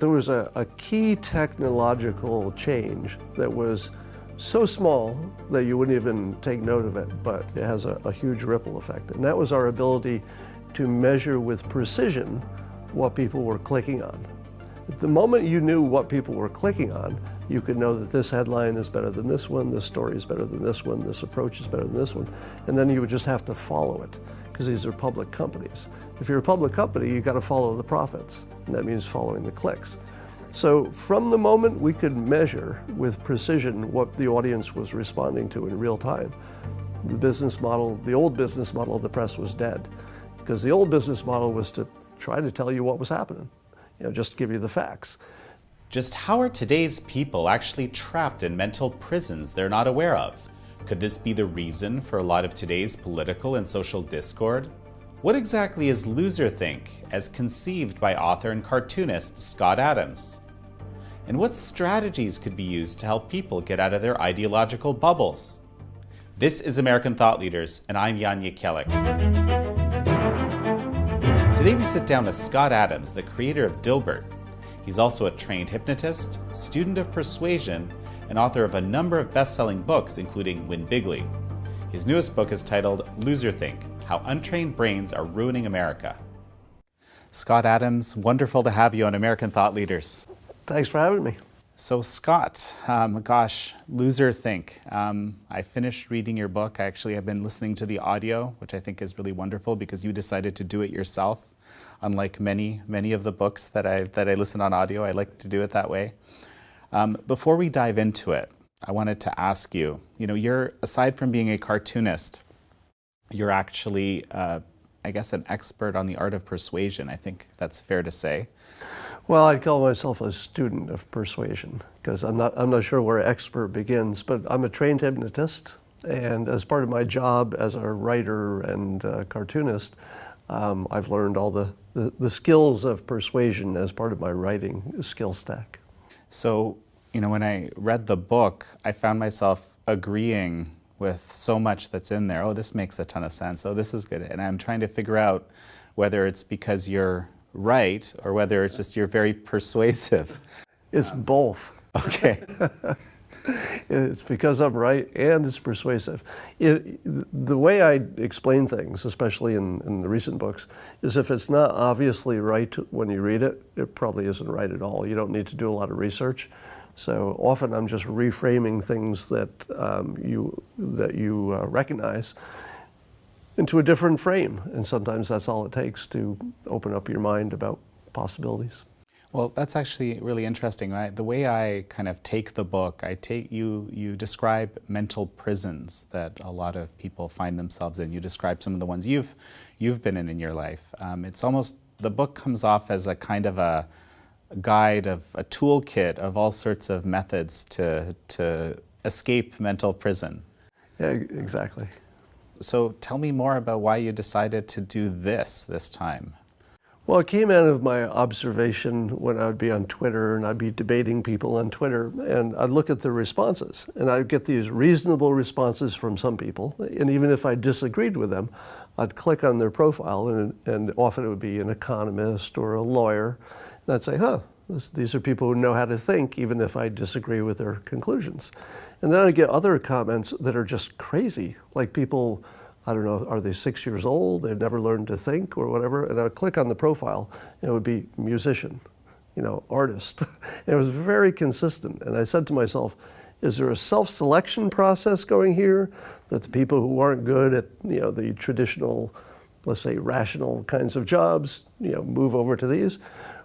There was a key technological change that was so small that you wouldn't even take note of it, but it has a huge ripple effect. And that was our ability to measure with precision what people were clicking on. At the moment you knew what people were clicking on, you could know that this headline is better than this one, this story is better than this one, this approach is better than this one, and then you would just have to follow it, because these are public companies. If you're a public company, you've got to follow the profits, and that means following the clicks. So from the moment we could measure with precision what the audience was responding to in real time, the business model, the old business model of the press was dead, because the old business model was to try to tell you what was happening, just give you the facts. Just how are today's people actually trapped in mental prisons they're not aware of? Could this be the reason for a lot of today's political and social discord? What exactly is loserthink, as conceived by author and cartoonist Scott Adams? And what strategies could be used to help people get out of their ideological bubbles? This is American Thought Leaders, and I'm Jan Jekielek. Today we sit down with Scott Adams, the creator of Dilbert. He's also a trained hypnotist, student of persuasion, and author of a number of best-selling books, including Win Bigly. His newest book is titled Loserthink: How Untrained Brains Are Ruining America. Scott Adams, wonderful to have you on American Thought Leaders. Thanks for having me. So Scott, Loserthink. I finished reading your book. I actually have been listening to the audio, which I think is really wonderful because you decided to do it yourself. Unlike many of the books that I listen on audio, I like to do it that way. Before we dive into it, I wanted to ask you, you're, aside from being a cartoonist, you're actually, I guess, an expert on the art of persuasion. I think that's fair to say. Well, I'd call myself a student of persuasion, because I'm not sure where expert begins, but I'm a trained hypnotist, and as part of my job as a writer and cartoonist, I've learned all the skills of persuasion as part of my writing skill stack. So, when I read the book, I found myself agreeing with so much that's in there. Oh, this makes a ton of sense. Oh, this is good. And I'm trying to figure out whether it's because you're right or whether it's just you're very persuasive. It's both. Okay. It's because I'm right and it's persuasive. The way I explain things, especially in the recent books, is if it's not obviously right when you read it, it probably isn't right at all. You don't need to do a lot of research. So often I'm just reframing things that you recognize into a different frame, and sometimes that's all it takes to open up your mind about possibilities. Well, that's actually really interesting, right? The way I kind of take the book, you describe mental prisons that a lot of people find themselves in. You describe some of the ones you've been in your life. It's almost, the book comes off as a kind of a guide, of a toolkit of all sorts of methods to escape mental prison. Yeah, exactly. So tell me more about why you decided to do this time. Well, it came out of my observation when I would be on Twitter and I'd be debating people on Twitter, and I'd look at the responses and I'd get these reasonable responses from some people, and even if I disagreed with them, I'd click on their profile and often it would be an economist or a lawyer, and I'd say, these are people who know how to think even if I disagree with their conclusions. And then I get other comments that are just crazy, like people, I don't know, are they 6 years old? They've never learned to think or whatever. And I would click on the profile and it would be musician, artist. And it was very consistent. And I said to myself, is there a self-selection process going here that the people who aren't good at, the traditional, let's say, rational kinds of jobs, move over to these?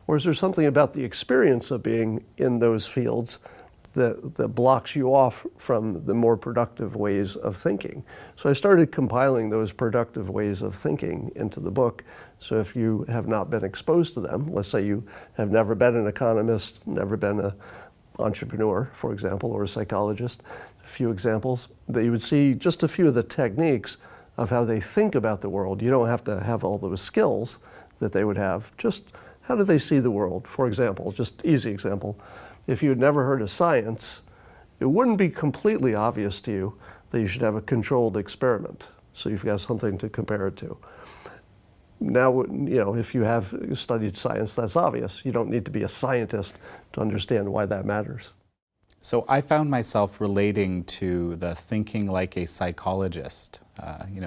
Or is there something about the experience of being in those fields that blocks you off from the more productive ways of thinking? So I started compiling those productive ways of thinking into the book. So if you have not been exposed to them, let's say you have never been an economist, never been an entrepreneur, for example, or a psychologist, a few examples, that you would see just a few of the techniques of how they think about the world. You don't have to have all those skills that they would have, just how do they see the world? For example, just easy example, if you had never heard of science, it wouldn't be completely obvious to you that you should have a controlled experiment. So you've got something to compare it to. Now, if you have studied science, that's obvious. You don't need to be a scientist to understand why that matters. So I found myself relating to the thinking like a psychologist,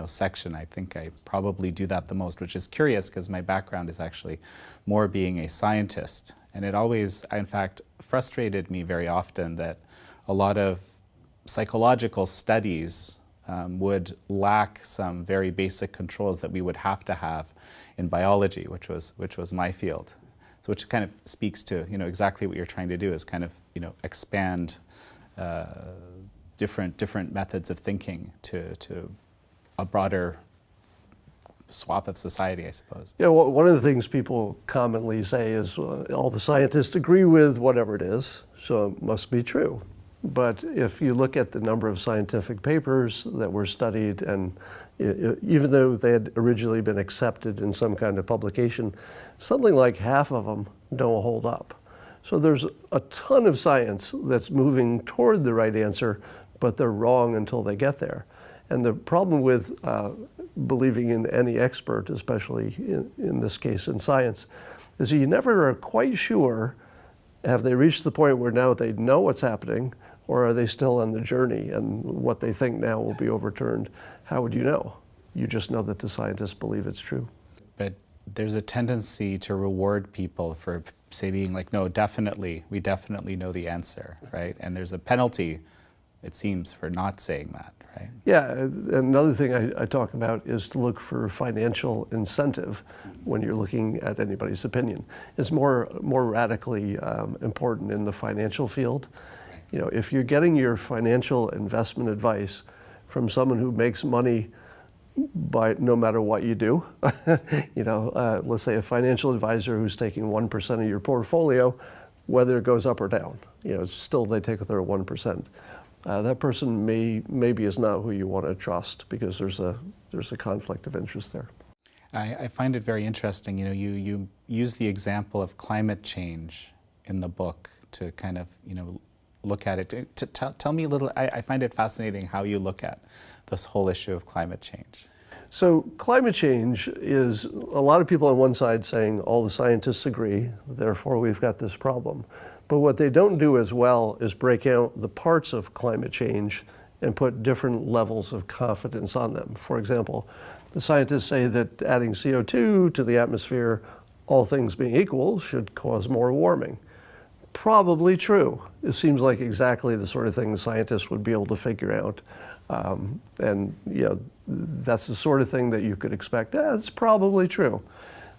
section. I think I probably do that the most, which is curious because my background is actually more being a scientist. And it always, in fact, frustrated me very often that a lot of psychological studies would lack some very basic controls that we would have to have in biology, which was my field. So which kind of speaks to exactly what you're trying to do is kind of expand different methods of thinking to a broader swath of society, I suppose. Yeah, well, one of the things people commonly say is all the scientists agree with whatever it is, so it must be true. But if you look at the number of scientific papers that were studied, and even though they had originally been accepted in some kind of publication, something like half of them don't hold up. So there's a ton of science that's moving toward the right answer, but they're wrong until they get there. And the problem with believing in any expert, especially in this case in science, is you never are quite sure, have they reached the point where now they know what's happening, or are they still on the journey and what they think now will be overturned? How would you know? You just know that the scientists believe it's true. But there's a tendency to reward people for, say, being like, no, definitely, we definitely know the answer, right? And there's a penalty, it seems, for not saying that, right? Yeah, another thing I talk about is to look for financial incentive when you're looking at anybody's opinion. It's more radically important in the financial field. If you're getting your financial investment advice from someone who makes money by no matter what you do, let's say a financial advisor who's taking 1% of your portfolio, whether it goes up or down, still they take their 1%. That person maybe is not who you want to trust because there's a conflict of interest there. I find it very interesting. You use the example of climate change in the book to kind of look at it. Tell me a little. I find it fascinating how you look at this whole issue of climate change. So climate change is a lot of people on one side saying all the scientists agree, therefore we've got this problem. But what they don't do as well is break out the parts of climate change and put different levels of confidence on them. For example, the scientists say that adding CO2 to the atmosphere, all things being equal, should cause more warming. Probably true. It seems like exactly the sort of thing the scientists would be able to figure out. That's the sort of thing that you could expect. It's probably true.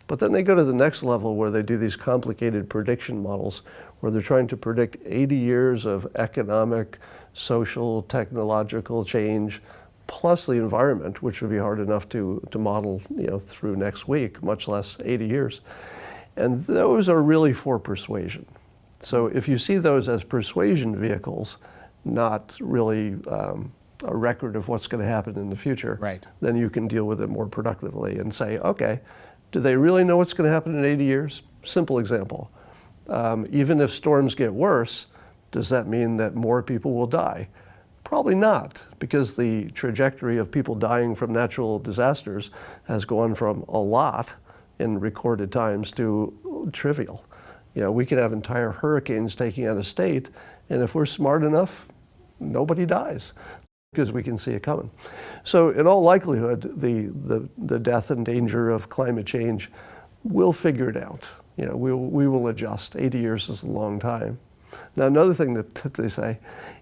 But then they go to the next level where they do these complicated prediction models where they're trying to predict 80 years of economic, social, technological change, plus the environment, which would be hard enough to model through next week, much less 80 years. And those are really for persuasion. So if you see those as persuasion vehicles, not really a record of what's going to happen in the future, right, then you can deal with it more productively and say, okay, do they really know what's going to happen in 80 years? Simple example. Even if storms get worse, does that mean that more people will die? Probably not, because the trajectory of people dying from natural disasters has gone from a lot in recorded times to trivial. We could have entire hurricanes taking out a state, and if we're smart enough, nobody dies because we can see it coming. So in all likelihood, the death and danger of climate change, we'll figure it out. We will adjust. 80 years is a long time. Now, another thing that they say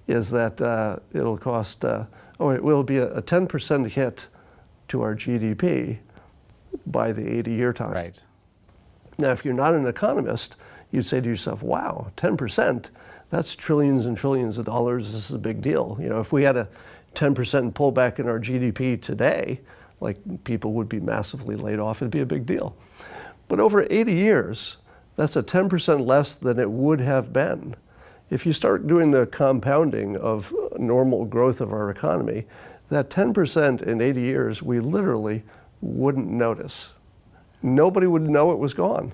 is that it'll cost, it will be a 10% hit to our GDP by the 80-year time. Right. Now, if you're not an economist, you'd say to yourself, wow, 10%, that's trillions and trillions of dollars. This is a big deal. If we had a 10% pullback in our GDP today, like people would be massively laid off, it'd be a big deal. But over 80 years, that's a 10% less than it would have been. If you start doing the compounding of normal growth of our economy, that 10% in 80 years, we literally wouldn't notice. Nobody would know it was gone.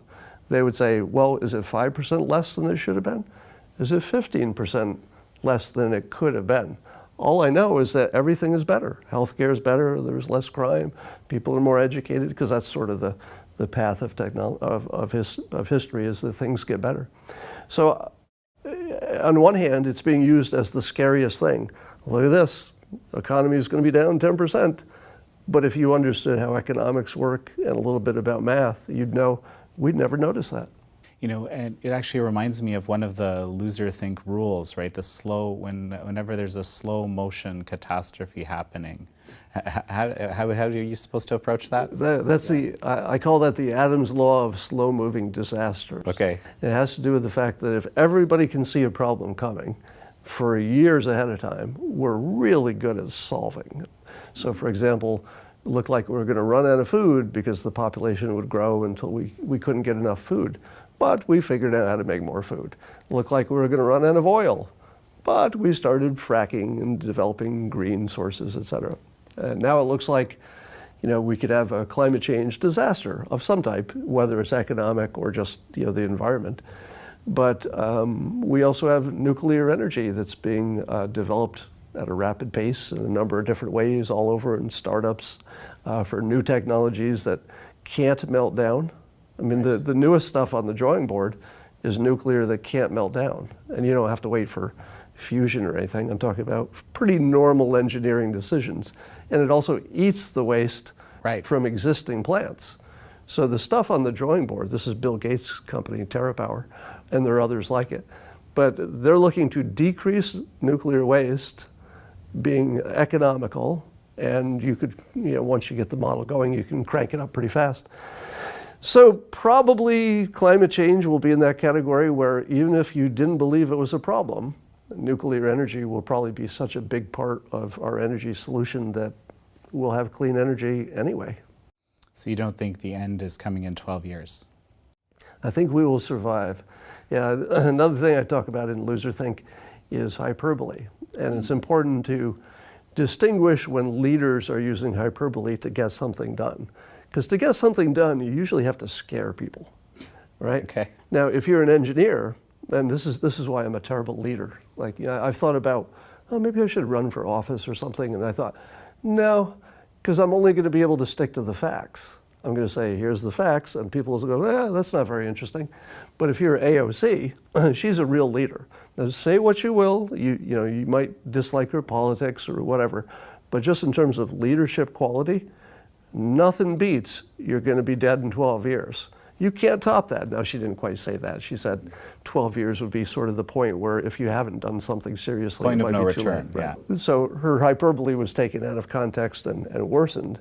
They would say, well, is it 5% less than it should have been? Is it 15% less than it could have been? All I know is that everything is better. Healthcare is better, there's less crime, people are more educated, because that's sort of the path of history, is that things get better. So on one hand, it's being used as the scariest thing. Look at this, economy is going to be down 10%. But if you understood how economics work and a little bit about math, you'd know we'd never notice that. You know, and it actually reminds me of one of the loserthin rules, right? The slow, whenever there's a slow motion catastrophe happening, how are you supposed to approach that? That's I call that the Adam's law of slow-moving disasters. Okay. It has to do with the fact that if everybody can see a problem coming for years ahead of time, we're really good at solving it. So, for example, it looked like we were going to run out of food because the population would grow until we couldn't get enough food. But we figured out how to make more food. It looked like we were going to run out of oil, but we started fracking and developing green sources, et cetera. And now it looks like, you know, we could have a climate change disaster of some type, whether it's economic or just, you know, the environment. But we also have nuclear energy that's being developed at a rapid pace in a number of different ways all over in startups for new technologies that can't melt down. I mean, the newest stuff on the drawing board is nuclear that can't melt down. And you don't have to wait for fusion or anything. I'm talking about pretty normal engineering decisions. And it also eats the waste from existing plants. So the stuff on the drawing board, this is Bill Gates' company, TerraPower, and there are others like it. But they're looking to decrease nuclear waste, being economical, and you could, you know, once you get the model going, you can crank it up pretty fast. So probably climate change will be in that category where even if you didn't believe it was a problem, nuclear energy will probably be such a big part of our energy solution that we'll have clean energy anyway. So you don't think the end is coming in 12 years? I think we will survive. Yeah, another thing I talk about in loserthin is hyperbole. And it's important to distinguish when leaders are using hyperbole to get something done. Because to get something done, you usually have to scare people, right? Okay. Now, if you're an engineer, and this is why I'm a terrible leader. Like, you know, I've thought about, oh, maybe I should run for office or something, and I thought, no, because I'm only going to be able to stick to the facts. I'm going to say, here's the facts, and people will go, that's not very interesting. But if you're AOC, she's a real leader. Now, say what you will, you know, you might dislike her politics or whatever, but just in terms of leadership quality, nothing beats you're going to be dead in 12 years. You can't top that. Now, she didn't quite say that. She said 12 years would be sort of the point where if you haven't done something seriously, point it of might no be too return, late. Right? yeah. So her hyperbole was taken out of context and worsened,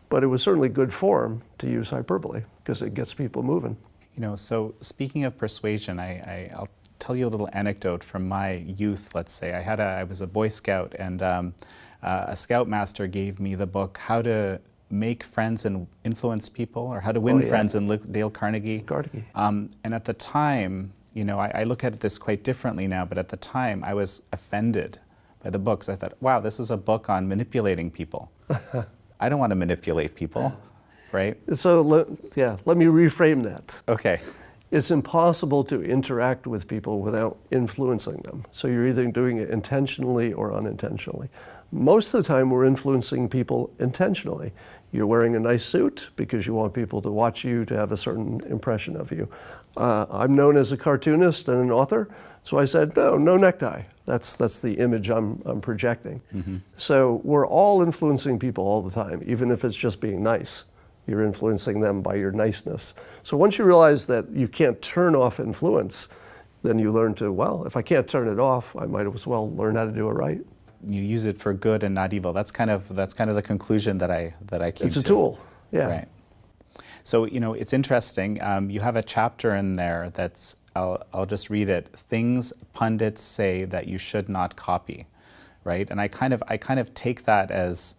but it was certainly good form to use hyperbole because it gets people moving. You know, so speaking of persuasion, I'll tell you a little anecdote from my youth, let's say. I was a Boy Scout, and a Scoutmaster gave me the book, How to Make Friends and Influence People, or How to Win Friends in Dale Carnegie. And at the time, you know, I look at this quite differently now, but at the time I was offended by the books. I thought, wow, this is a book on manipulating people. I don't want to manipulate people, right? So, let me reframe that. Okay. It's impossible to interact with people without influencing them. So you're either doing it intentionally or unintentionally. Most of the time we're influencing people intentionally. You're wearing a nice suit because you want people to watch you, to have a certain impression of you. I'm known as a cartoonist and an author, so I said, no necktie. That's the image I'm projecting. Mm-hmm. So we're all influencing people all the time, even if it's just being nice. You're influencing them by your niceness. So once you realize that you can't turn off influence, then you learn to, well, if I can't turn it off, I might as well learn how to do it right. You use it for good and not evil. That's kind of the conclusion that I came to. It's a tool, yeah. Right. So, you know, it's interesting. You have a chapter in there that's, I'll just read it. Things pundits say that you should not copy, right? And I kind of take that as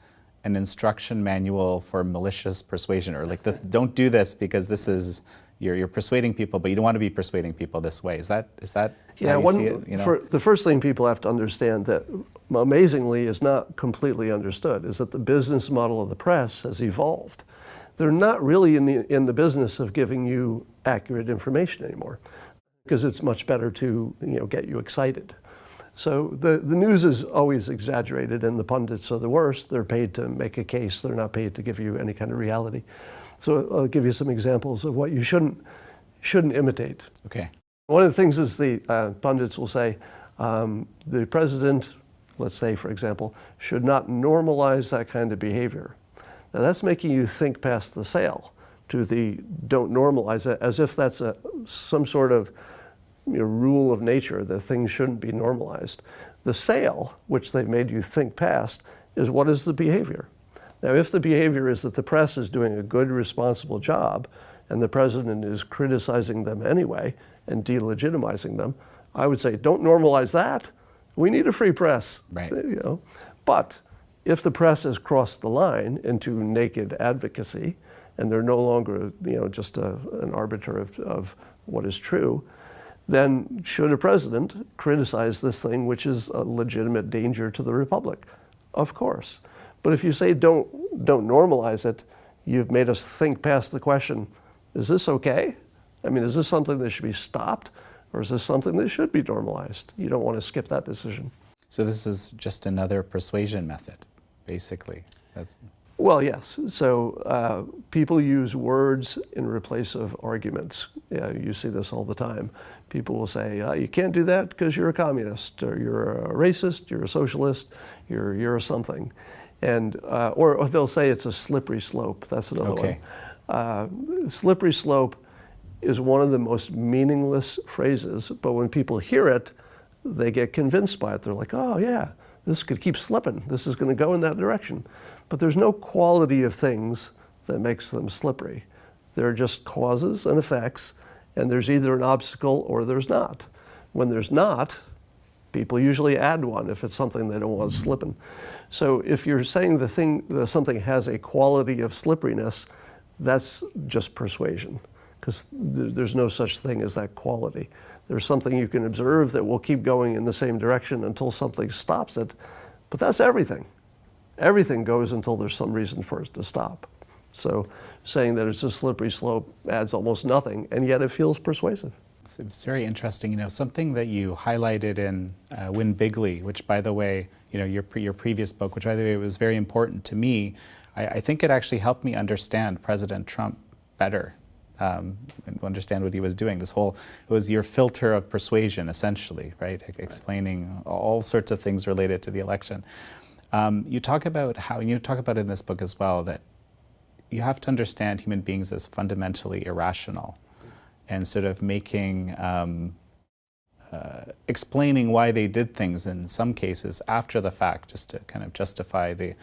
an instruction manual for malicious persuasion, or like, don't do this because this is, you're persuading people, but you don't want to be persuading people this way. Is that yeah, how you see it? You know? The first thing people have to understand that amazingly is not completely understood is that the business model of the press has evolved. They're not really in the business of giving you accurate information anymore because it's much better to, you know, get you excited. So the news is always exaggerated, and the pundits are the worst. They're paid to make a case. They're not paid to give you any kind of reality. So I'll give you some examples of what you shouldn't imitate. Okay. One of the things is the pundits will say, the president, let's say, for example, should not normalize that kind of behavior. Now that's making you think past the sale to the don't normalize it, as if that's some sort of rule of nature that things shouldn't be normalized. The sale, which they've made you think past, is what is the behavior. Now, if the behavior is that the press is doing a good, responsible job, and the president is criticizing them anyway and delegitimizing them, I would say, don't normalize that. We need a free press. Right. But if the press has crossed the line into naked advocacy, and they're no longer just an arbiter of what is true, then should a president criticize this thing which is a legitimate danger to the republic? Of course. But if you say don't normalize it, you've made us think past the question, is this okay? I mean, is this something that should be stopped, or is this something that should be normalized? You don't want to skip that decision. So this is just another persuasion method, basically. Well, yes. So people use words in place of arguments. Yeah, you see this all the time. People will say, you can't do that because you're a communist, or you're a racist, you're a socialist, you're a something. And, or they'll say it's a slippery slope. That's another one. Slippery slope is one of the most meaningless phrases, but when people hear it, they get convinced by it. They're like, oh yeah, this could keep slipping. This is going to go in that direction. But there's no quality of things that makes them slippery. They're just causes and effects, and there's either an obstacle or there's not. When there's not, people usually add one if it's something they don't want slipping. So if you're saying that something has a quality of slipperiness, that's just persuasion, because there's no such thing as that quality. There's something you can observe that will keep going in the same direction until something stops it, but that's everything. Everything goes until there's some reason for it to stop. So saying that it's a slippery slope adds almost nothing, and yet it feels persuasive. It's very interesting. Something that you highlighted in Win Bigly, which, by the way, your previous book, which, by the way, was very important to me. I think it actually helped me understand President Trump better, and understand what he was doing. It was your filter of persuasion, essentially, right? Explaining all sorts of things related to the election. You talk about it in this book as well, that you have to understand human beings as fundamentally irrational, and sort of making, explaining why they did things in some cases after the fact, just to kind of justify the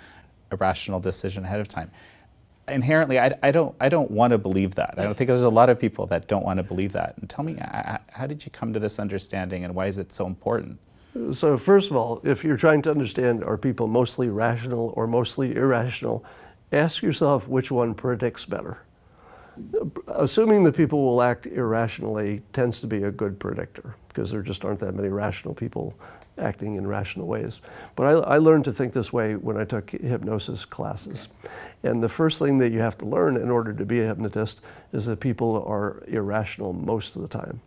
irrational decision ahead of time. Inherently, I don't want to believe that. I don't think there's a lot of people that don't want to believe that. And tell me, how did you come to this understanding, and why is it so important? So first of all, if you're trying to understand, are people mostly rational or mostly irrational, ask yourself which one predicts better. Assuming that people will act irrationally tends to be a good predictor, because there just aren't that many rational people acting in rational ways. But I learned to think this way when I took hypnosis classes. And the first thing that you have to learn in order to be a hypnotist is that people are irrational most of the time.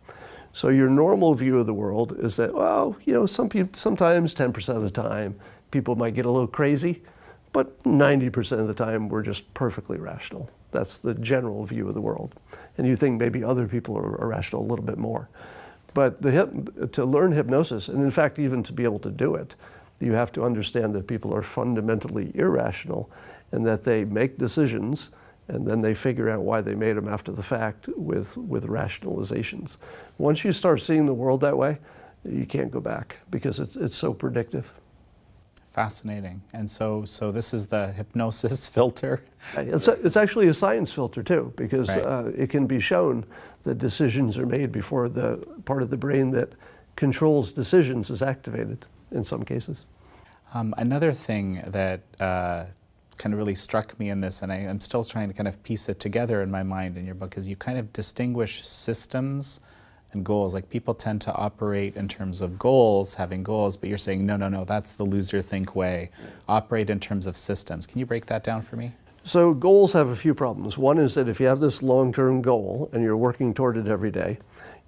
So your normal view of the world is that, well, sometimes 10% of the time people might get a little crazy, but 90% of the time we're just perfectly rational. That's the general view of the world. And you think maybe other people are irrational a little bit more. But to learn hypnosis, and in fact even to be able to do it, you have to understand that people are fundamentally irrational, and that they make decisions and then they figure out why they made them after the fact with rationalizations. Once you start seeing the world that way, you can't go back, because it's so predictive. Fascinating. And so this is the hypnosis filter. It's actually a science filter too, because Right. It can be shown that decisions are made before the part of the brain that controls decisions is activated in some cases. Another thing that kind of really struck me in this, and I'm still trying to kind of piece it together in my mind in your book, is you kind of distinguish systems and goals. Like, people tend to operate in terms of goals, having goals, but you're saying, no, that's the loser think way. Operate in terms of systems. Can you break that down for me? So goals have a few problems. One is that if you have this long-term goal and you're working toward it every day,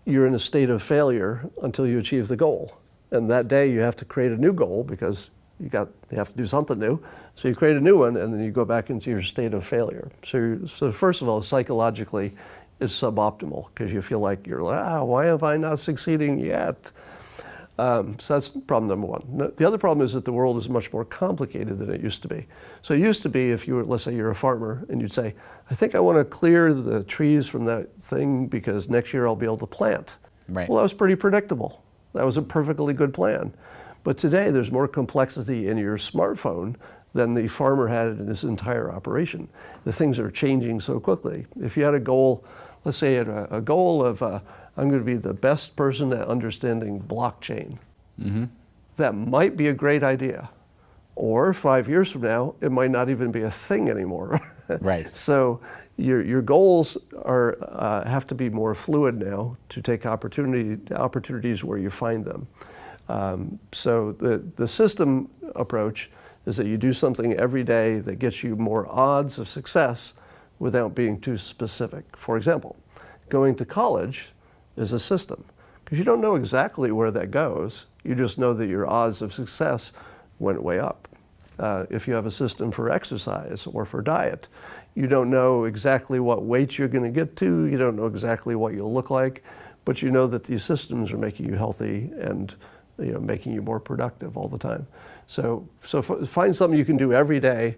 you're in a state of failure until you achieve the goal. And that day you have to create a new goal because you have to do something new. So you create a new one, and then you go back into your state of failure. So first of all, psychologically, it's suboptimal because you feel like why am I not succeeding yet? So that's problem number one. The other problem is that the world is much more complicated than it used to be. So it used to be, if you were, let's say you're a farmer, and you'd say, I think I want to clear the trees from that thing because next year I'll be able to plant. Right. Well, that was pretty predictable. That was a perfectly good plan. But today there's more complexity in your smartphone than the farmer had in his entire operation. The things are changing so quickly. If you had a goal, let's say a goal of I'm going to be the best person at understanding blockchain. Mm-hmm. That might be a great idea. Or 5 years from now, it might not even be a thing anymore. Right. So your goals have to be more fluid now to take opportunities where you find them. So the system approach is that you do something every day that gets you more odds of success without being too specific. For example, going to college is a system because you don't know exactly where that goes. You just know that your odds of success went way up. If you have a system for exercise or for diet, you don't know exactly what weight you're going to get to. You don't know exactly what you'll look like, but you know that these systems are making you healthy and making you more productive all the time. So find something you can do every day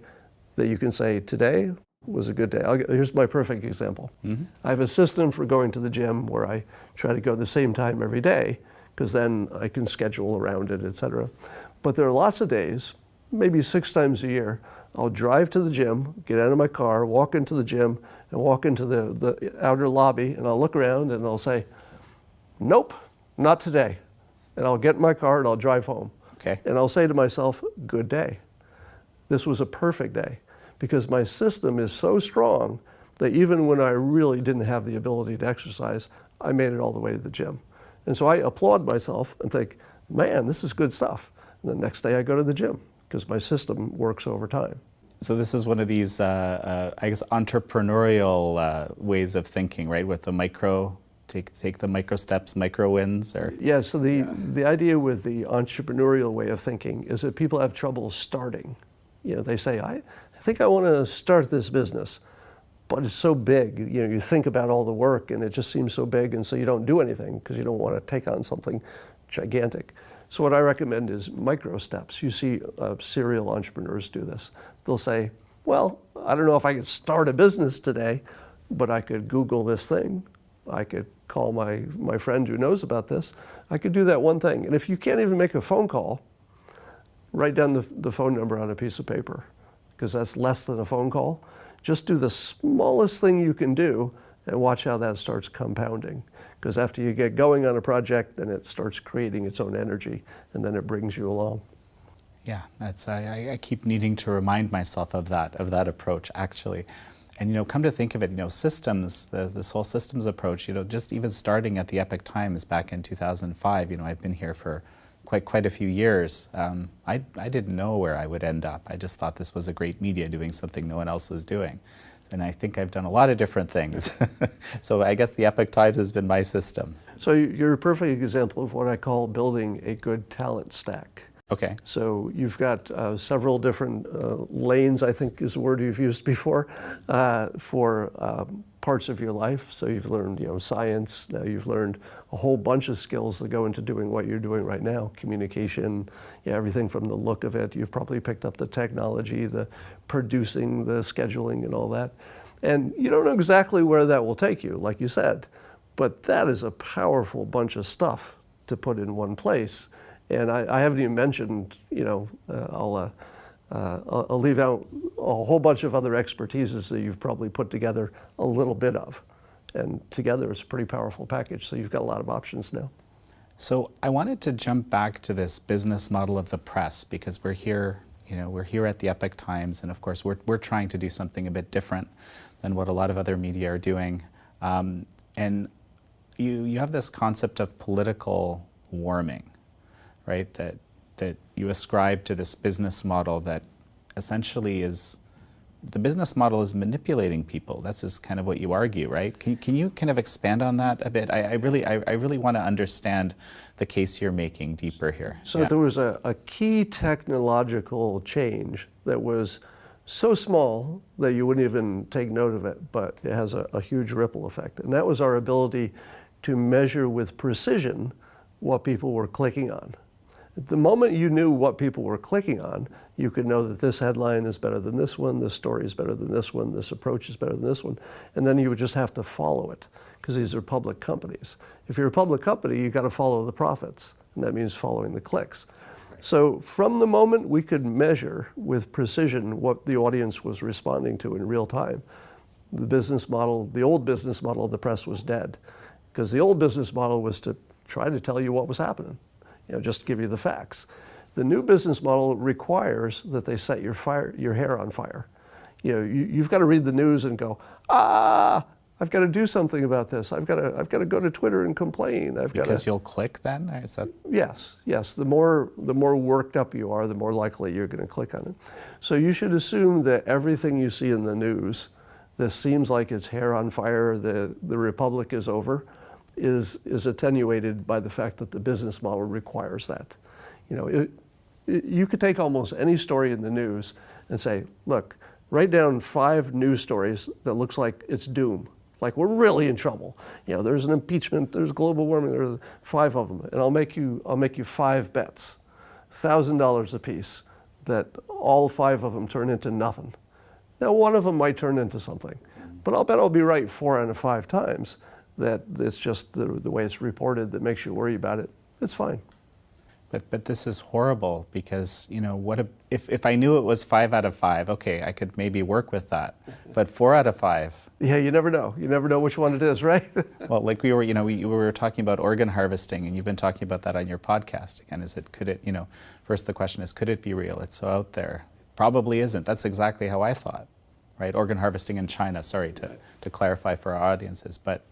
that you can say, today was a good day. Here's my perfect example. Mm-hmm. I have a system for going to the gym where I try to go the same time every day because then I can schedule around it, etc. But there are lots of days, maybe 6 times a year, I'll drive to the gym, get out of my car, walk into the gym, and walk into the outer lobby, and I'll look around and I'll say, nope, not today. And I'll get in my car and I'll drive home. Okay. And I'll say to myself, good day. This was a perfect day because my system is so strong that even when I really didn't have the ability to exercise, I made it all the way to the gym. And so I applaud myself and think, man, this is good stuff. And the next day I go to the gym because my system works over time. So this is one of these, I guess, entrepreneurial ways of thinking, right? With the take the micro steps, micro wins, or yeah. So the idea with the entrepreneurial way of thinking is that people have trouble starting. They say, I think I want to start this business, but it's so big. You think about all the work, and it just seems so big, and so you don't do anything because you don't want to take on something gigantic. So what I recommend is micro steps. You see serial entrepreneurs do this. They'll say, well, I don't know if I could start a business today, but I could Google this thing. I could call my friend who knows about this. I could do that one thing. And if you can't even make a phone call, write down the phone number on a piece of paper, because that's less than a phone call. Just do the smallest thing you can do and watch how that starts compounding. Because after you get going on a project, then it starts creating its own energy, and then it brings you along. Yeah, I keep needing to remind myself of that approach, actually. And come to think of it, systems, this whole systems approach, just even starting at the Epoch Times back in 2005, I've been here for quite a few years. I didn't know where I would end up. I just thought this was a great media doing something no one else was doing. And I think I've done a lot of different things. So I guess the Epoch Times has been my system. So you're a perfect example of what I call building a good talent stack. Okay. So you've got several different lanes, I think is a word you've used before, for parts of your life. So you've learned, science. Now you've learned a whole bunch of skills that go into doing what you're doing right now. Communication, everything from the look of it. You've probably picked up the technology, the producing, the scheduling, and all that. And you don't know exactly where that will take you, like you said, but that is a powerful bunch of stuff to put in one place. And I haven't even mentioned, I'll leave out a whole bunch of other expertises that you've probably put together a little bit of. And together it's a pretty powerful package, so you've got a lot of options now. So I wanted to jump back to this business model of the press, because we're here, we're here at the Epoch Times, and of course we're trying to do something a bit different than what a lot of other media are doing. And you have this concept of political warming, right? That you ascribe to this business model that essentially is the business model is manipulating people. That's just kind of what you argue, right? Can you kind of expand on that a bit? I really want to understand the case you're making deeper here. So there was a key technological change that was so small that you wouldn't even take note of it, but it has a huge ripple effect. And that was our ability to measure with precision what people were clicking on. The moment you knew what people were clicking on, you could know that this headline is better than this one, this story is better than this one, this approach is better than this one, and then you would just have to follow it, because these are public companies. If you're a public company, you've got to follow the profits, and that means following the clicks. So from the moment we could measure with precision what the audience was responding to in real time, the business model, the old business model of the press was dead, because the old business model was to try to tell you what was happening. Just to give you the facts. The new business model requires that they set your hair on fire. You've got to read the news and go, I've got to do something about this. I've got to go to Twitter and complain. Because you'll click then? Or is that... Yes. The more worked up you are, the more likely you're going to click on it. So you should assume that everything you see in the news, this seems like it's hair on fire, the republic is over, is attenuated by the fact that the business model requires that. You could take almost any story in the news and say, look, write down 5 news stories that looks like it's doom. Like we're really in trouble. There's an impeachment, there's global warming, there's 5 of them, and I'll make you 5 bets, $1,000 a piece, that all 5 of them turn into nothing. Now one of them might turn into something, but I'll bet I'll be right 4 out of 5 times. That it's just the way it's reported that makes you worry about it. It's fine. But this is horrible, because if I knew it was 5 out of 5, okay, I could maybe work with that. But 4 out of 5. Yeah, you never know. You never know which one it is, right? Well, like we were talking about organ harvesting, and you've been talking about that on your podcast. Again, first the question is, could it be real? It's so out there. It probably isn't. That's exactly how I thought, right? Organ harvesting in China. Sorry to clarify for our audiences, but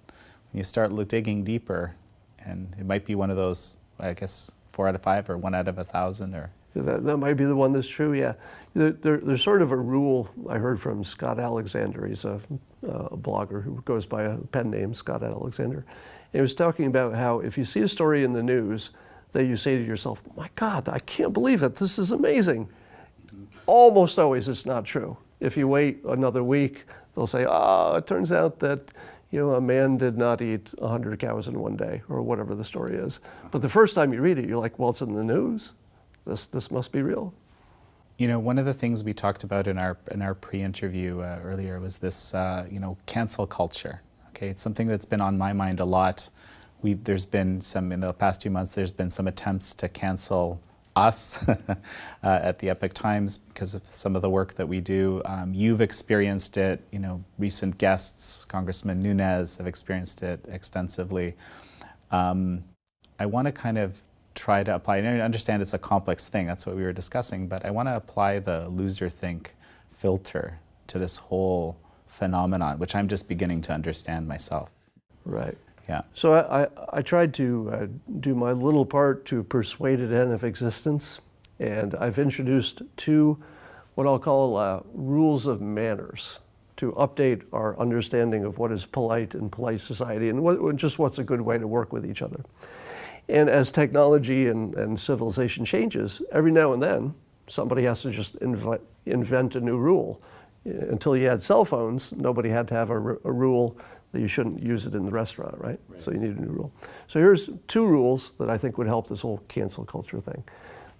you start digging deeper, and it might be one of those, I guess, 4 out of 5 or 1 out of 1,000, or... That might be the one that's true, yeah. There's sort of a rule I heard from Scott Alexander. He's a blogger who goes by a pen name, Scott Alexander. And he was talking about how if you see a story in the news that you say to yourself, my God, I can't believe it, this is amazing. Almost always it's not true. If you wait another week, they'll say, it turns out that a man did not eat 100 cows in one day, or whatever the story is. But the first time you read it, you're like, well, it's in the news. This must be real. One of the things we talked about in our pre-interview earlier was this, cancel culture. Okay, it's something that's been on my mind a lot. There's been some, in the past few months, there's been some attempts to cancel us at the Epoch Times because of some of the work that we do. You've experienced it, recent guests, Congressman Nunes, have experienced it extensively. I want to kind of try to apply, and I understand it's a complex thing, that's what we were discussing, but I want to apply the loserthink filter to this whole phenomenon, which I'm just beginning to understand myself. Right. Yeah. So I tried to do my little part to persuade it out of existence, and I've introduced 2 what I'll call rules of manners to update our understanding of what is polite in polite society and just what's a good way to work with each other. And as technology and civilization changes, every now and then somebody has to just invent a new rule. Until you had cell phones, nobody had to have a rule that you shouldn't use it in the restaurant, right? So you need a new rule. So here's 2 rules that I think would help this whole cancel culture thing.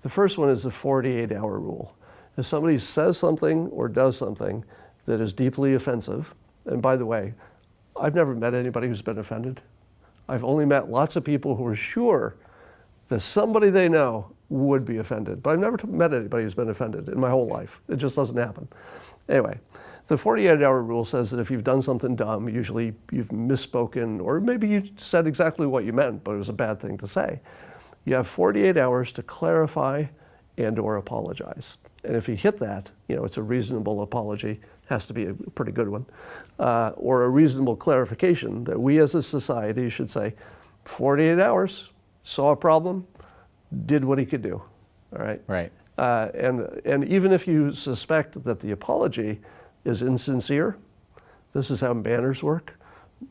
The first one is the 48-hour rule. If somebody says something or does something that is deeply offensive, and by the way, I've never met anybody who's been offended. I've only met lots of people who are sure that somebody they know would be offended, but I've never met anybody who's been offended in my whole life. It just doesn't happen. Anyway, the 48-hour rule says that if you've done something dumb, usually you've misspoken, or maybe you said exactly what you meant, but it was a bad thing to say. You have 48 hours to clarify and or apologize. And if you hit that, it's a reasonable apology, has to be a pretty good one, or a reasonable clarification that we as a society should say, 48 hours, saw a problem, did what he could do, all right? Right. And even if you suspect that the apology is insincere. This is how banners work.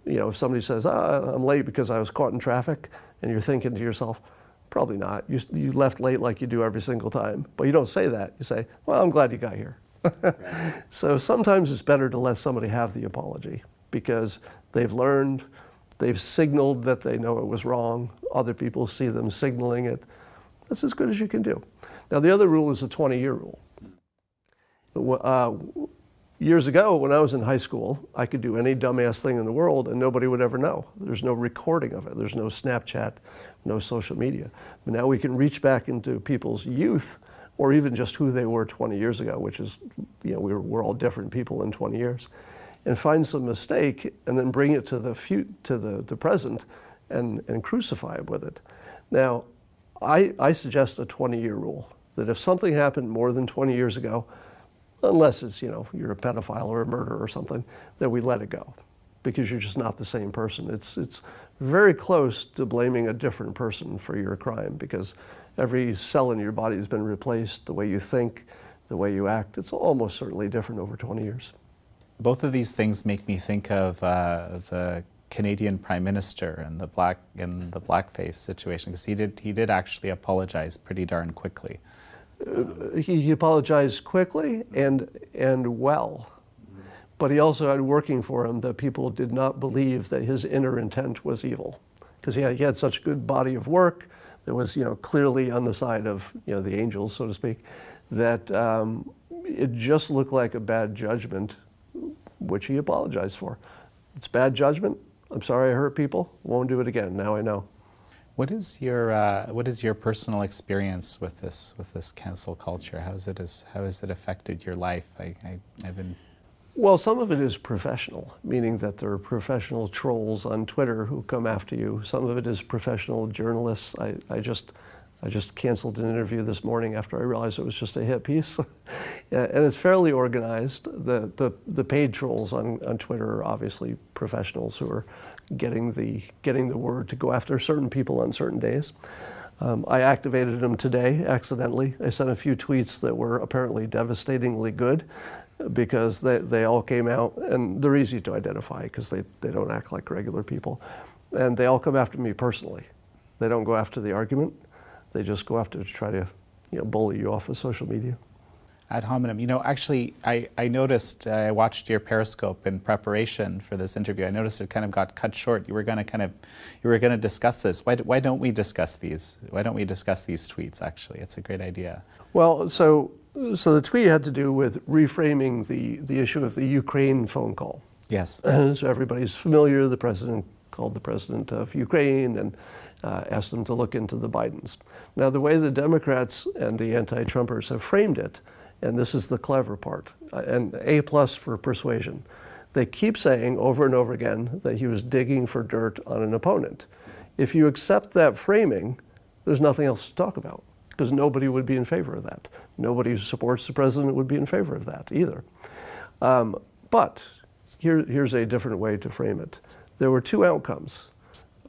You know, if somebody says, I'm late because I was caught in traffic, and you're thinking to yourself, probably not. You left late like you do every single time. But you don't say that. You say, well, I'm glad you got here. Right. So sometimes it's better to let somebody have the apology because they've learned, they've signaled that they know it was wrong. Other people see them signaling it. That's as good as you can do. Now, the other rule is the 20-year rule. Years ago, when I was in high school, I could do any dumbass thing in the world and nobody would ever know. There's no recording of it. There's no Snapchat, no social media. But now we can reach back into people's youth or even just who they were 20 years ago, which is, you know, we're all different people in 20 years, and find some mistake and then bring it to the present and crucify it with it. Now, I suggest a 20-year rule, that if something happened more than 20 years ago, unless it's, you know, you're a pedophile or a murderer or something, that we let it go because you're just not the same person. It's very close to blaming a different person for your crime because every cell in your body has been replaced, the way you think, the way you act. It's almost certainly different over 20 years. Both of these things make me think of the Canadian Prime Minister and the blackface situation, because he did actually apologize pretty darn quickly. He apologized quickly and well, but he also had working for him that people did not believe that his inner intent was evil, because he had such a good body of work that was, you know, clearly on the side of, you know, the angels, so to speak, that it just looked like a bad judgment, which he apologized for. It's bad judgment. I'm sorry I hurt people. Won't do it again. Now I know. What is your personal experience with this cancel culture? How has it affected your life? I've been. Well, some of it is professional, meaning that there are professional trolls on Twitter who come after you. Some of it is professional journalists. I just canceled an interview this morning after I realized it was just a hit piece. And it's fairly organized. The paid trolls on Twitter are obviously professionals who are getting the word to go after certain people on certain days. I activated them today accidentally. I sent a few tweets that were apparently devastatingly good because they all came out, and they're easy to identify because they don't act like regular people. And they all come after me personally. They don't go after the argument. They just go after to try to, you know, bully you off of social media. Ad hominem. You know, actually, I noticed, I watched your Periscope in preparation for this interview. I noticed it kind of got cut short. You were going to discuss this. Why don't we discuss these? Why don't we discuss these tweets, actually? It's a great idea. Well, so the tweet had to do with reframing the issue of the Ukraine phone call. Yes. So everybody's familiar. The president called the president of Ukraine and asked them to look into the Bidens. Now, the way the Democrats and the anti-Trumpers have framed it, and this is the clever part, and A+ for persuasion. They keep saying over and over again that he was digging for dirt on an opponent. If you accept that framing, there's nothing else to talk about, because nobody would be in favor of that. Nobody who supports the president would be in favor of that either. But here's a different way to frame it. There were two outcomes.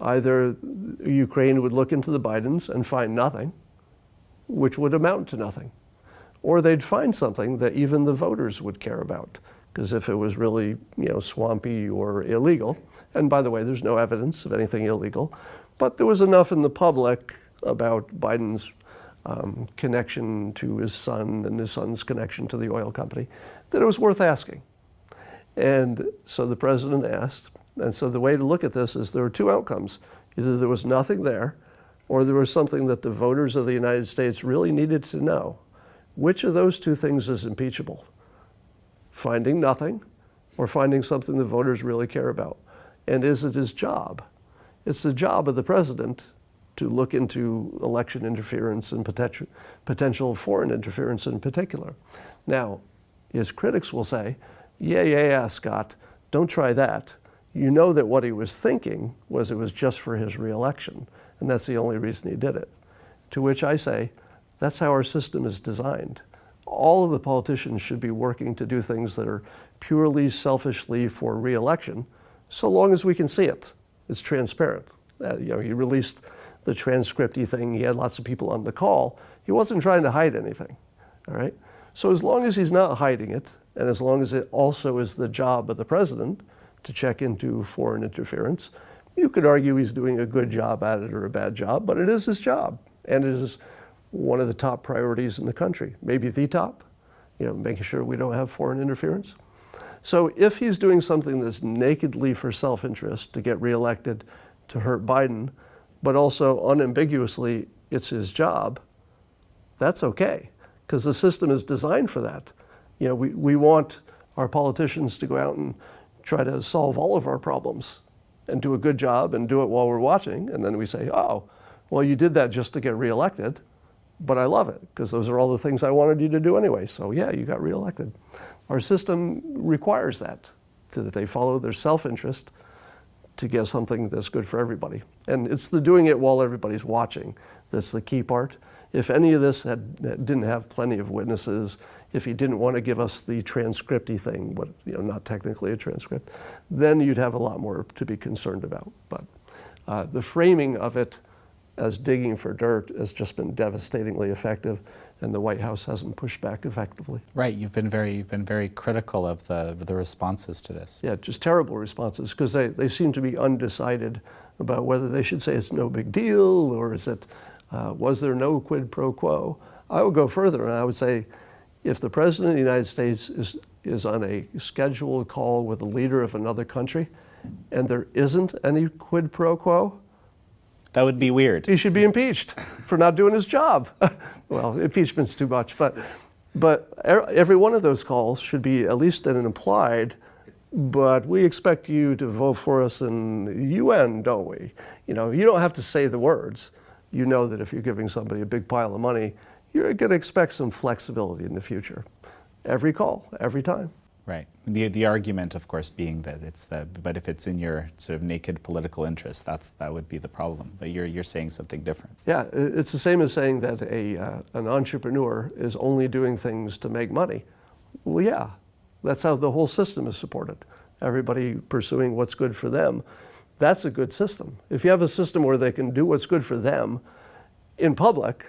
Either Ukraine would look into the Bidens and find nothing, which would amount to nothing, or they'd find something that even the voters would care about. Because if it was really, you know, swampy or illegal, and by the way, there's no evidence of anything illegal, but there was enough in the public about Biden's connection to his son and his son's connection to the oil company that it was worth asking. And so the president asked, and so the way to look at this is there were two outcomes. Either there was nothing there, or there was something that the voters of the United States really needed to know. Which of those two things is impeachable? Finding nothing, or finding something the voters really care about? And is it his job? It's the job of the president to look into election interference and potential foreign interference in particular. Now, his critics will say, yeah, Scott, don't try that. You know that what he was thinking was it was just for his reelection, and that's the only reason he did it. To which I say, that's how our system is designed. All of the politicians should be working to do things that are purely selfishly for reelection, so long as we can see it. It's transparent. You know, he released the transcript-y thing. He had lots of people on the call. He wasn't trying to hide anything, all right? So as long as he's not hiding it, and as long as it also is the job of the president to check into foreign interference, you could argue he's doing a good job at it or a bad job, but it is his job, and it is one of the top priorities in the country, maybe the top, making sure we don't have foreign interference. So if he's doing something that's nakedly for self-interest to get reelected, to hurt Biden, but also unambiguously it's his job, that's okay, because the system is designed for that. We want our politicians to go out and try to solve all of our problems and do a good job and do it while we're watching, and then we say, oh, well, you did that just to get reelected, but I love it, because those are all the things I wanted you to do anyway, so yeah, you got reelected. Our system requires that they follow their self-interest to get something that's good for everybody. And it's the doing it while everybody's watching that's the key part. If any of this didn't have plenty of witnesses, if he didn't want to give us the transcripty thing, but not technically a transcript, then you'd have a lot more to be concerned about. But the framing of it as digging for dirt has just been devastatingly effective, and the White House hasn't pushed back effectively. Right, you've been very critical of the responses to this. Yeah, just terrible responses, because they seem to be undecided about whether they should say it's no big deal, or is it, was there no quid pro quo? I would go further, and I would say, if the President of the United States is on a scheduled call with a leader of another country, and there isn't any quid pro quo, that would be weird. He should be impeached for not doing his job. Well, impeachment's too much, but every one of those calls should be at least an implied, but we expect you to vote for us in the UN, don't we? You don't have to say the words. You know that if you're giving somebody a big pile of money, you're going to expect some flexibility in the future. Every call, every time. Right. The argument, of course, being that but if it's in your sort of naked political interest, that would be the problem. But you're saying something different. Yeah, it's the same as saying that an entrepreneur is only doing things to make money. Well, yeah, that's how the whole system is supported. Everybody pursuing what's good for them. That's a good system. If you have a system where they can do what's good for them in public,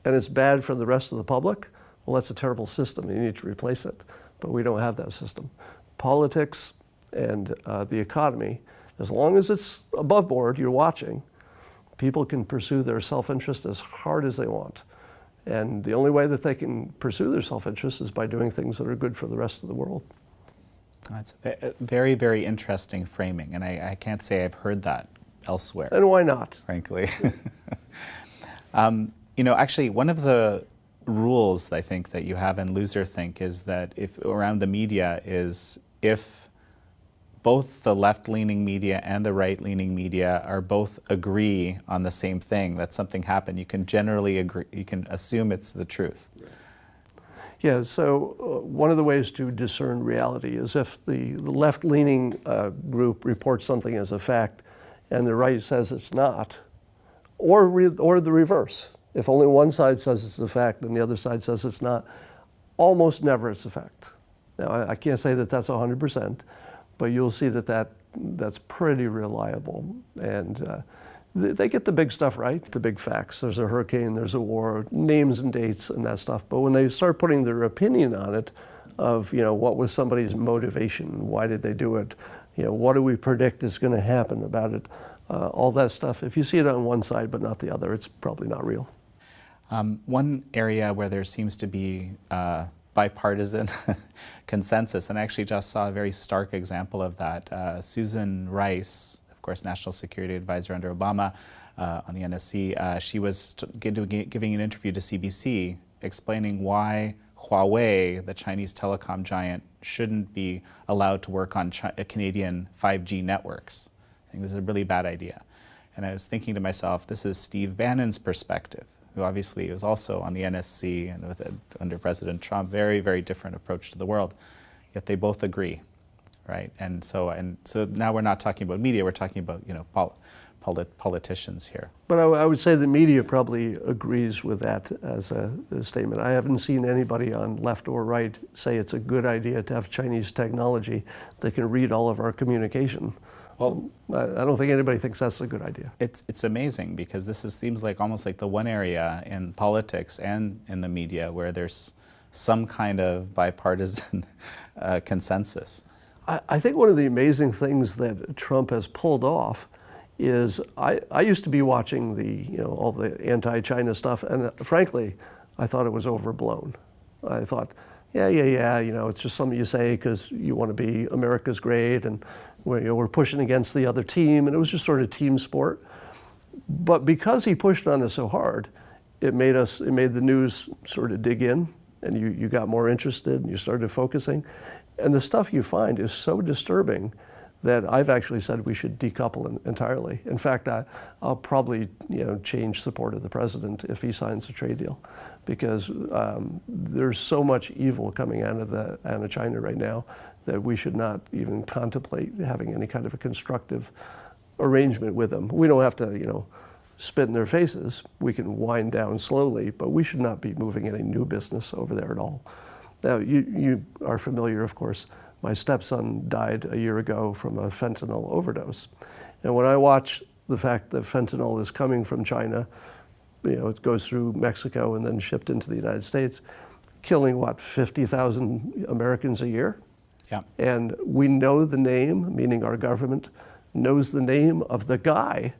and it's bad for the rest of the public, well, that's a terrible system. You need to replace it. But we don't have that system. Politics and the economy, as long as it's above board, you're watching, people can pursue their self-interest as hard as they want. And the only way that they can pursue their self-interest is by doing things that are good for the rest of the world. That's a very, very interesting framing, and I can't say I've heard that elsewhere. And why not? Frankly. Actually, one of the rules I think that you have in loserthin is that if around the media is if both the left-leaning media and the right-leaning media are both agree on the same thing, that something happened, you can generally agree, you can assume it's the truth. Yeah, so one of the ways to discern reality is if the left-leaning group reports something as a fact and the right says it's not, or the reverse. If only one side says it's a fact and the other side says it's not, almost never it's a fact. Now, I can't say that that's 100%, but you'll see that's pretty reliable. And they get the big stuff right, the big facts. There's a hurricane, there's a war, names and dates and that stuff. But when they start putting their opinion on it, of what was somebody's motivation, why did they do it, what do we predict is going to happen about it, all that stuff. If you see it on one side but not the other, it's probably not real. One area where there seems to be bipartisan consensus, and I actually just saw a very stark example of that. Susan Rice, of course, National Security Advisor under Obama on the NSC, she was giving an interview to CBC explaining why Huawei, the Chinese telecom giant, shouldn't be allowed to work on Canadian 5G networks. I think this is a really bad idea. And I was thinking to myself, this is Steve Bannon's perspective, who obviously was also on the NSC and under President Trump, very, very different approach to the world. Yet they both agree, right? And so now we're not talking about media, we're talking about politicians here. But I would say the media probably agrees with that as a statement. I haven't seen anybody on left or right say it's a good idea to have Chinese technology that can read all of our communication. Well, I don't think anybody thinks that's a good idea. It's amazing because seems like almost like the one area in politics and in the media where there's some kind of bipartisan consensus. I think one of the amazing things that Trump has pulled off is I used to be watching all the anti-China stuff, and frankly, I thought it was overblown. I thought, yeah, it's just something you say because you want to be America's great, and we're pushing against the other team, and it was just sort of team sport. But because he pushed on us so hard, it made the news sort of dig in, and you got more interested, and you started focusing. And the stuff you find is so disturbing that I've actually said we should decouple entirely. In fact, I'll probably change support of the president if he signs a trade deal, because there's so much evil coming out of China right now that we should not even contemplate having any kind of a constructive arrangement with them. We don't have to spit in their faces. We can wind down slowly, but we should not be moving any new business over there at all. Now, you are familiar, of course. My stepson died a year ago from a fentanyl overdose. And when I watch the fact that fentanyl is coming from China, it goes through Mexico and then shipped into the United States, killing, 50,000 Americans a year? Yeah. And we know the name, meaning our government knows the name of the guy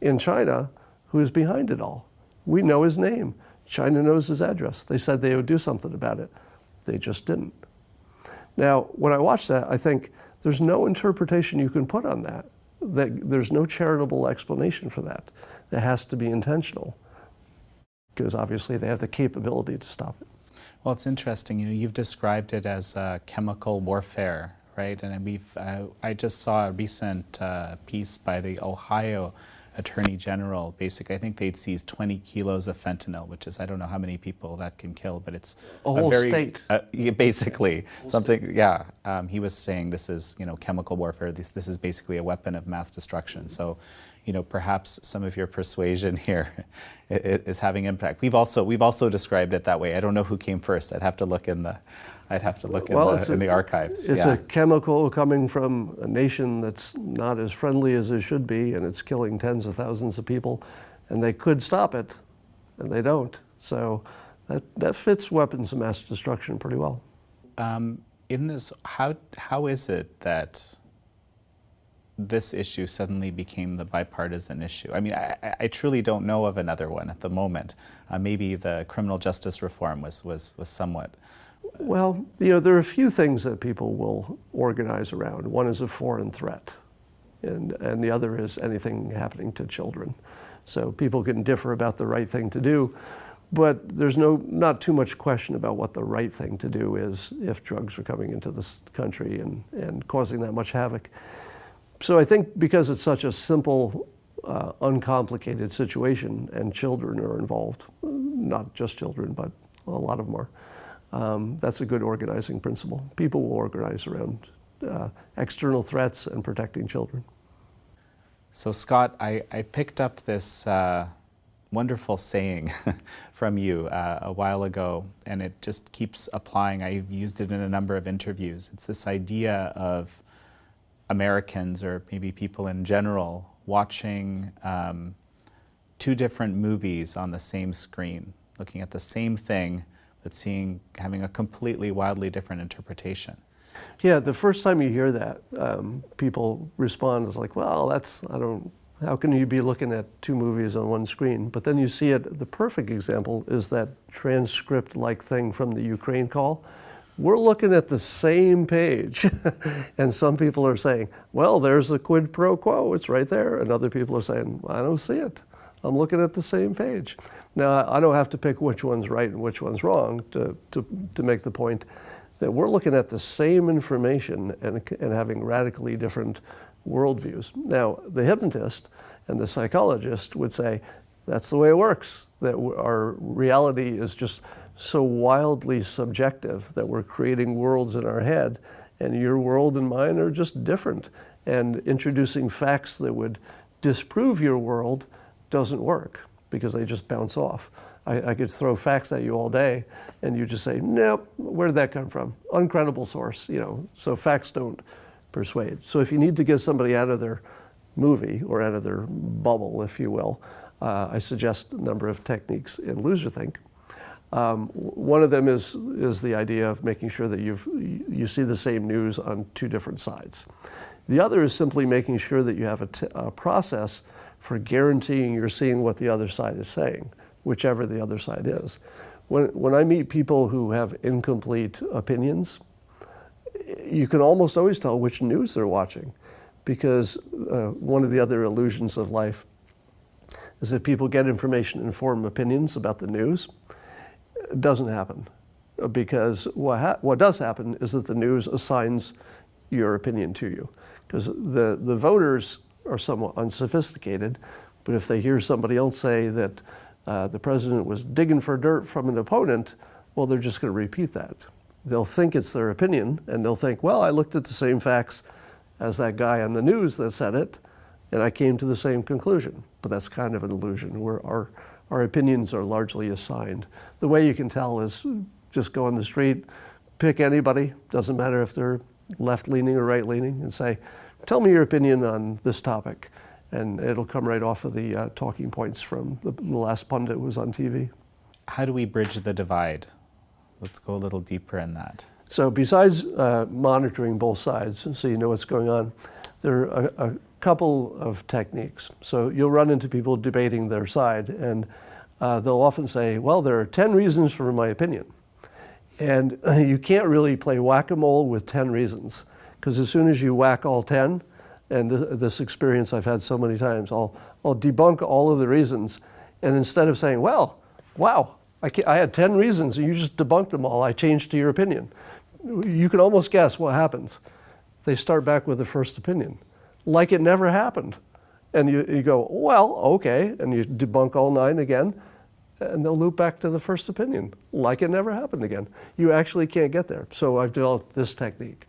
in China who is behind it all. We know his name. China knows his address. They said they would do something about it. They just didn't. Now, when I watch that, I think there's no interpretation you can put on that. There's no charitable explanation for that. It has to be intentional, because obviously they have the capability to stop it. Well, it's interesting. You've described it as chemical warfare, right? And I just saw a recent piece by the Ohio Attorney General. Basically, I think they'd seized 20 kilos of fentanyl, which is, I don't know how many people that can kill, but it's a whole state. Basically, something. Yeah, he was saying this is chemical warfare. This is basically a weapon of mass destruction. So, perhaps some of your persuasion here is having impact. We've also described it that way. I don't know who came first. I'd have to look in the archives. It's a chemical coming from a nation that's not as friendly as it should be, and it's killing tens of thousands of people, and they could stop it, and they don't. So that fits weapons of mass destruction pretty well. In this, how is it that this issue suddenly became the bipartisan issue? I mean, I truly don't know of another one at the moment. Maybe the criminal justice reform was somewhat. Well, there are a few things that people will organize around. One is a foreign threat, and the other is anything happening to children. So people can differ about the right thing to do, but there's not too much question about what the right thing to do is if drugs are coming into this country and causing that much havoc. So I think because it's such a simple, uncomplicated situation, and children are involved, not just children, but a lot of them are, that's a good organizing principle. People will organize around external threats and protecting children. So Scott, I picked up this wonderful saying from you a while ago, and it just keeps applying. I've used it in a number of interviews. It's this idea of Americans, or maybe people in general, watching two different movies on the same screen, looking at the same thing, but having a completely wildly different interpretation. Yeah, the first time you hear that, people respond as like, well, how can you be looking at two movies on one screen? But then you see it, the perfect example is that transcript-like thing from the Ukraine call. We're looking at the same page, and some people are saying, well, there's a quid pro quo, it's right there, and other people are saying, I don't see it. I'm looking at the same page. Now, I don't have to pick which one's right and which one's wrong to make the point that we're looking at the same information and having radically different worldviews. Now, the hypnotist and the psychologist would say, that's the way it works, that our reality is just so wildly subjective that we're creating worlds in our head, and your world and mine are just different. And introducing facts that would disprove your world doesn't work, because they just bounce off. I could throw facts at you all day, and you just say, nope, where did that come from? Uncredible source, so facts don't persuade. So if you need to get somebody out of their movie, or out of their bubble, if you will, I suggest a number of techniques in loserthin. One of them is the idea of making sure that you see the same news on two different sides. The other is simply making sure that you have a process for guaranteeing you're seeing what the other side is saying, whichever the other side is. When I meet people who have incomplete opinions, you can almost always tell which news they're watching, because one of the other illusions of life is that people get information and form opinions about the news. It doesn't happen, because what does happen is that the news assigns your opinion to you, because the voters are somewhat unsophisticated, but if they hear somebody else say that the president was digging for dirt from an opponent, well, they're just going to repeat that. They'll think it's their opinion, and they'll think, well, I looked at the same facts as that guy on the news that said it, and I came to the same conclusion. But that's kind of an illusion, where our opinions are largely assigned. The way you can tell is just go on the street, pick anybody, doesn't matter if they're left-leaning or right-leaning, and say, tell me your opinion on this topic. And it'll come right off of the talking points from the last pundit who was on TV. How do we bridge the divide? Let's go a little deeper in that. So besides monitoring both sides, so you know what's going on, there are a couple of techniques. So you'll run into people debating their side, and they'll often say, well, there are 10 reasons for my opinion. And you can't really play whack-a-mole with 10 reasons, because as soon as you whack all 10, and this experience I've had so many times, I'll debunk all of the reasons, and instead of saying, well, wow, I had 10 reasons, and you just debunked them all, I changed to your opinion. You can almost guess what happens. They start back with the first opinion, like it never happened. And you go, well, okay, and you debunk all 9 again, and they'll loop back to the first opinion, like it never happened again. You actually can't get there. So I've developed this technique.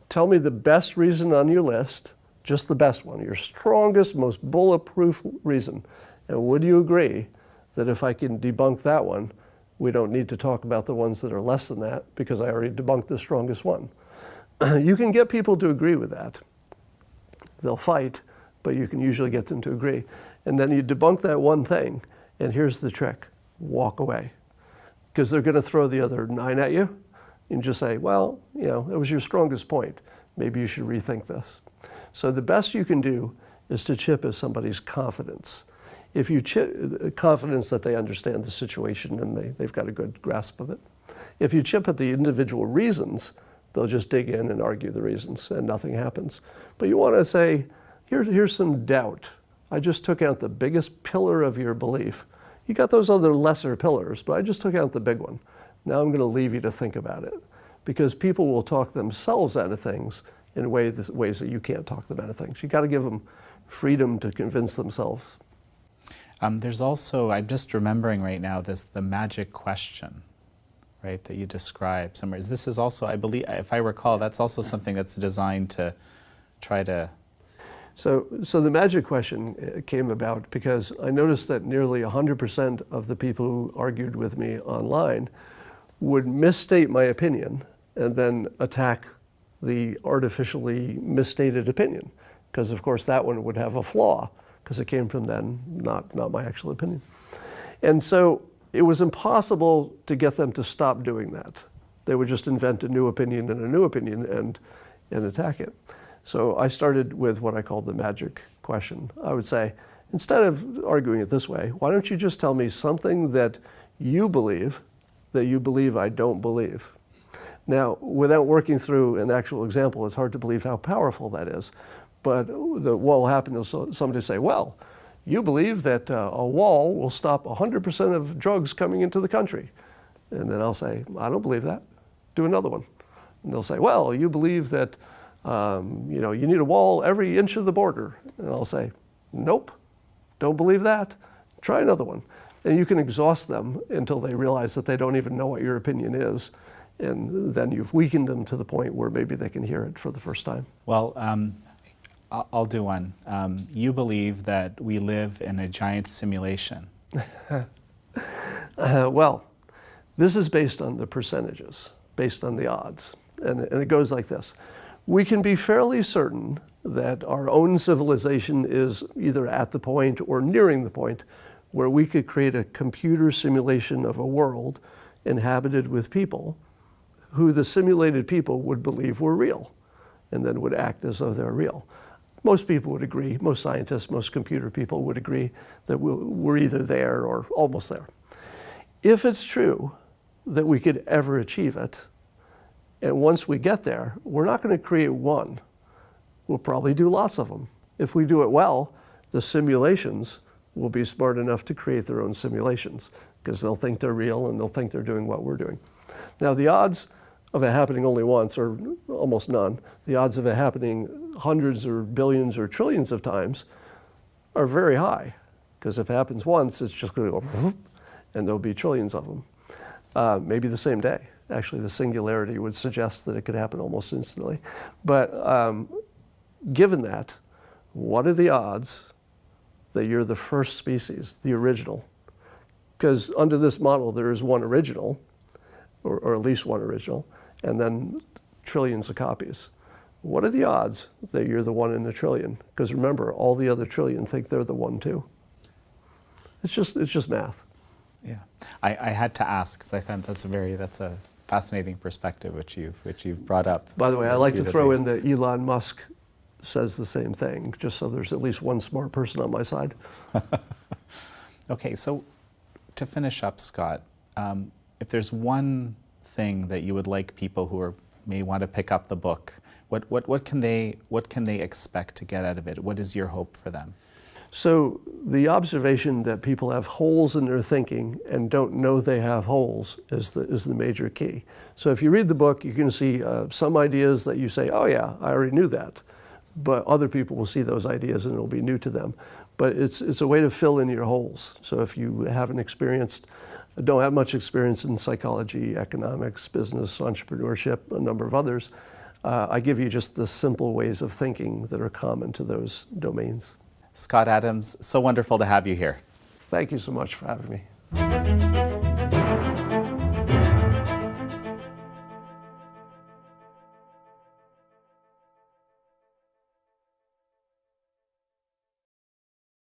Tell me the best reason on your list, just the best one, your strongest, most bulletproof reason. And would you agree that if I can debunk that one, we don't need to talk about the ones that are less than that, because I already debunked the strongest one? You can get people to agree with that. They'll fight, but you can usually get them to agree. And then you debunk that one thing, and here's the trick: walk away. Because they're going to throw the other 9 at you, and just say, well, you know, it was your strongest point. Maybe you should rethink this. So the best you can do is to chip at somebody's confidence. If you chip confidence that they understand the situation and they've got a good grasp of it. If you chip at the individual reasons, they'll just dig in and argue the reasons, and nothing happens. But you want to say, here's some doubt. I just took out the biggest pillar of your belief. You got those other lesser pillars, but I just took out the big one. Now I'm going to leave you to think about it. Because people will talk themselves out of things in ways that you can't talk them out of things. You got to give them freedom to convince themselves. There's also, I'm just remembering right now, the magic question, right, that you describe somewhere. This is also, I believe, if I recall, that's also something that's designed to try to... So the magic question came about because I noticed that nearly 100% of the people who argued with me online would misstate my opinion and then attack the artificially misstated opinion, because of course that one would have a flaw, because it came from them, not my actual opinion. And so it was impossible to get them to stop doing that. They would just invent a new opinion and a new opinion and attack it. So I started with what I called the magic question. I would say, instead of arguing it this way, why don't you just tell me something that you believe I don't believe? Now, without working through an actual example, it's hard to believe how powerful that is. But what will happen is somebody say, well, you believe that a wall will stop 100% of drugs coming into the country. And then I'll say, I don't believe that. Do another one. And they'll say, well, you believe that you need a wall every inch of the border. And I'll say, nope, don't believe that. Try another one. And you can exhaust them until they realize that they don't even know what your opinion is. And then you've weakened them to the point where maybe they can hear it for the first time. Well, I'll do one. You believe that we live in a giant simulation. Well, this is based on the percentages, based on the odds. And it goes like this. We can be fairly certain that our own civilization is either at the point or nearing the point where we could create a computer simulation of a world inhabited with people who the simulated people would believe were real and then would act as though they're real. Most people would agree, most scientists, most computer people would agree that we're either there or almost there. If it's true that we could ever achieve it, and once we get there, we're not going to create one. We'll probably do lots of them. If we do it well, the simulations will be smart enough to create their own simulations because they'll think they're real and they'll think they're doing what we're doing. Now, the odds of it happening only once are almost none. The odds of it happening hundreds or billions or trillions of times are very high because if it happens once, it's just going to go whoop, and there'll be trillions of them. Maybe the same day. Actually, the singularity would suggest that it could happen almost instantly. But given that, what are the odds that you're the first species, the original? Because under this model, there is one original, or at least one original, and then trillions of copies. What are the odds that you're the one in a trillion? Because remember, all the other trillion think they're the one too. It's just math. Yeah, I had to ask because I found that's a fascinating perspective which you've brought up. By the way, I like to throw in that Elon Musk says the same thing, just so there's at least one smart person on my side. Okay, so to finish up, Scott, if there's one thing that you would like people who may want to pick up the book, what can they expect to get out of it? What is your hope for them? So the observation that people have holes in their thinking and don't know they have holes is the major key. So if you read the book, you can see some ideas that you say, oh yeah, I already knew that. But other people will see those ideas and it'll be new to them. But it's a way to fill in your holes. So if you don't have much experience in psychology, economics, business, entrepreneurship, a number of others, I give you just the simple ways of thinking that are common to those domains. Scott Adams, so wonderful to have you here. Thank you so much for having me.